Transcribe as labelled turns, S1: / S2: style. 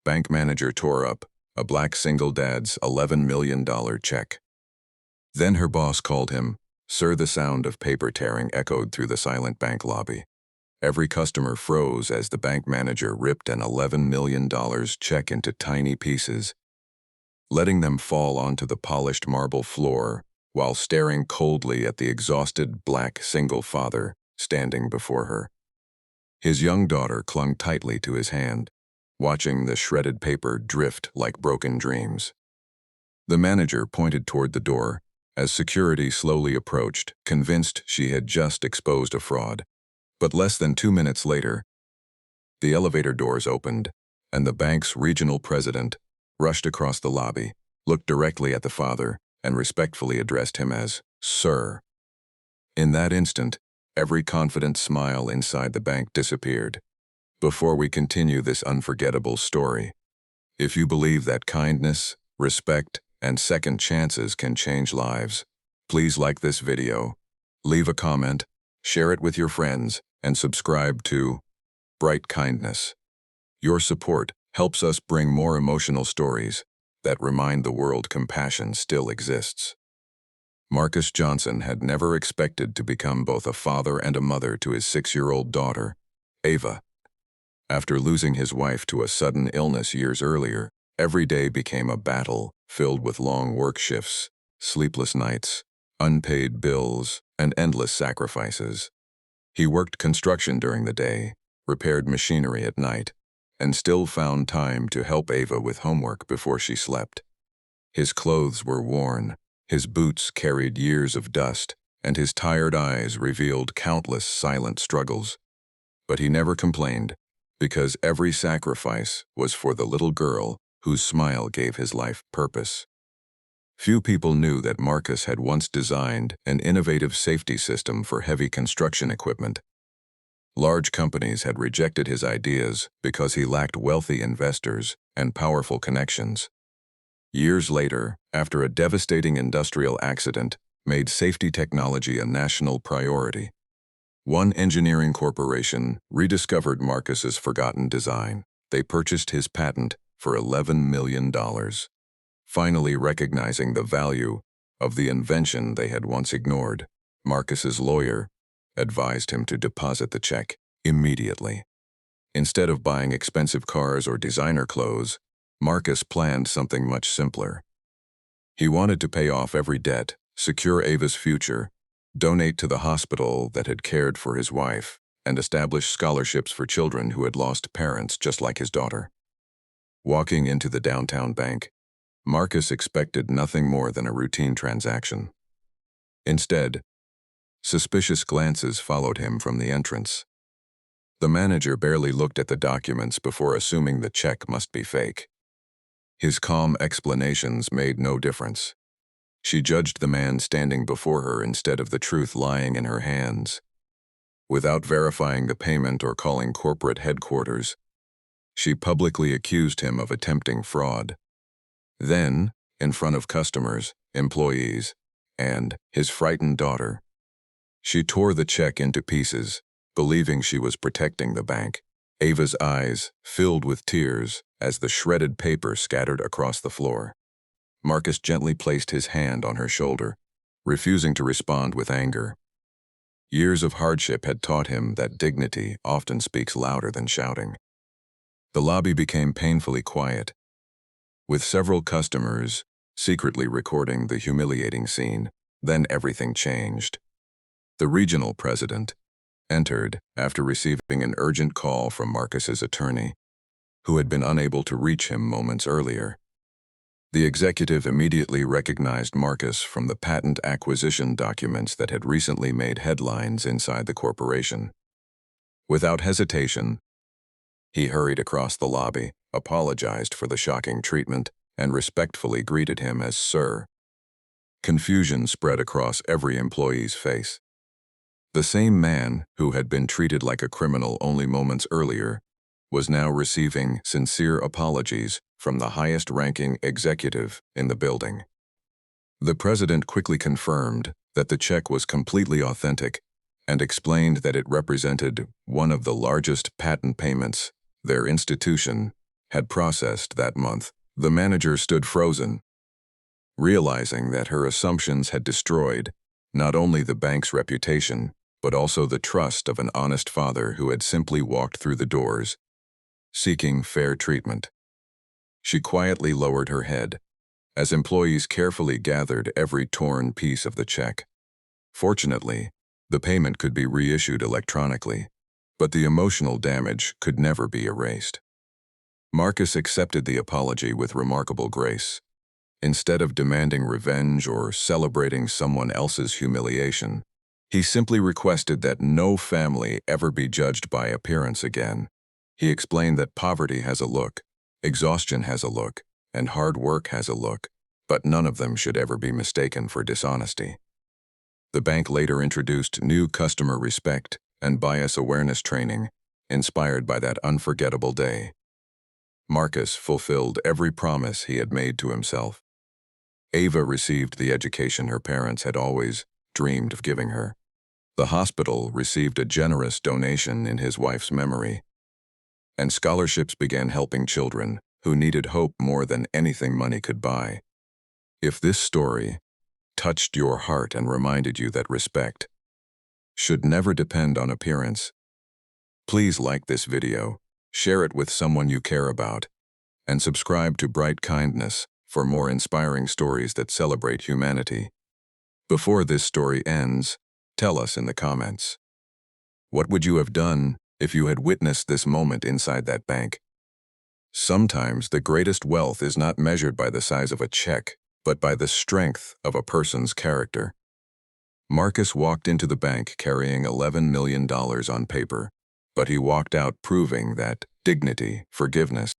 S1: bank manager tore up a black single dad's $11 million check. Then her boss called him, "Sir." The sound of paper tearing echoed through the silent bank lobby. Every customer froze as the bank manager ripped an $11 million check into tiny pieces, letting them fall onto the polished marble floor while staring coldly at the exhausted black single father standing before her. His young daughter clung tightly to his hand, watching the shredded paper drift like broken dreams. The manager pointed toward the door as security slowly approached, convinced she had just exposed a fraud. But less than 2 minutes later, the elevator doors opened, and the bank's regional president rushed across the lobby, looked directly at the father, and respectfully addressed him as "Sir." In that instant, every confident smile inside the bank disappeared. Before we continue this unforgettable story, if you believe that kindness, respect, and second chances can change lives, please like this video, leave a comment, share it with your friends, and subscribe to Bright Kindness. Your support helps us bring more emotional stories that remind the world compassion still exists. Marcus Johnson had never expected to become both a father and a mother to his 6-year-old daughter, Ava. After losing his wife to a sudden illness years earlier, every day became a battle filled with long work shifts, sleepless nights, unpaid bills, and endless sacrifices. He worked construction during the day, repaired machinery at night, and still found time to help Ava with homework before she slept. His clothes were worn, his boots carried years of dust, and his tired eyes revealed countless silent struggles. But he never complained, because every sacrifice was for the little girl whose smile gave his life purpose. Few people knew that Marcus had once designed an innovative safety system for heavy construction equipment. Large companies had rejected his ideas because he lacked wealthy investors and powerful connections. Years later, after a devastating industrial accident made safety technology a national priority, one engineering corporation rediscovered Marcus's forgotten design. They purchased his patent for $11 million. Finally recognizing the value of the invention they had once ignored, Marcus's lawyer advised him to deposit the check immediately. Instead of buying expensive cars or designer clothes, Marcus planned something much simpler. He wanted to pay off every debt, secure Ava's future, donate to the hospital that had cared for his wife, and establish scholarships for children who had lost parents just like his daughter. Walking into the downtown bank, Marcus expected nothing more than a routine transaction. Instead, suspicious glances followed him from the entrance. The manager barely looked at the documents before assuming the check must be fake. His calm explanations made no difference. She judged the man standing before her instead of the truth lying in her hands. Without verifying the payment or calling corporate headquarters, she publicly accused him of attempting fraud. Then, in front of customers, employees, and his frightened daughter, she tore the check into pieces, believing she was protecting the bank. Ava's eyes filled with tears as the shredded paper scattered across the floor. Marcus gently placed his hand on her shoulder, refusing to respond with anger. Years of hardship had taught him that dignity often speaks louder than shouting. The lobby became painfully quiet, with several customers secretly recording the humiliating scene. Then everything changed. The regional president entered after receiving an urgent call from Marcus's attorney, who had been unable to reach him moments earlier. The executive immediately recognized Marcus from the patent acquisition documents that had recently made headlines inside the corporation. Without hesitation, he hurried across the lobby, apologized for the shocking treatment, and respectfully greeted him as "Sir." Confusion spread across every employee's face. The same man who had been treated like a criminal only moments earlier was now receiving sincere apologies from the highest-ranking executive in the building. The president quickly confirmed that the check was completely authentic and explained that it represented one of the largest patent payments their institution had processed that month. The manager stood frozen, realizing that her assumptions had destroyed not only the bank's reputation, but also the trust of an honest father who had simply walked through the doors, seeking fair treatment. She quietly lowered her head, as employees carefully gathered every torn piece of the check. Fortunately, the payment could be reissued electronically, but the emotional damage could never be erased. Marcus accepted the apology with remarkable grace. Instead of demanding revenge or celebrating someone else's humiliation, he simply requested that no family ever be judged by appearance again. He explained that poverty has a look, exhaustion has a look, and hard work has a look, but none of them should ever be mistaken for dishonesty. The bank later introduced new customer respect and bias awareness training, inspired by that unforgettable day. Marcus fulfilled every promise he had made to himself. Ava received the education her parents had always dreamed of giving her. The hospital received a generous donation in his wife's memory, and scholarships began helping children who needed hope more than anything money could buy. If this story touched your heart and reminded you that respect should never depend on appearance, please like this video, share it with someone you care about, and subscribe to Bright Kindness for more inspiring stories that celebrate humanity. Before this story ends, tell us in the comments. What would you have done if you had witnessed this moment inside that bank? Sometimes the greatest wealth is not measured by the size of a check, but by the strength of a person's character. Marcus walked into the bank carrying $11 million on paper, but he walked out proving that dignity, forgiveness,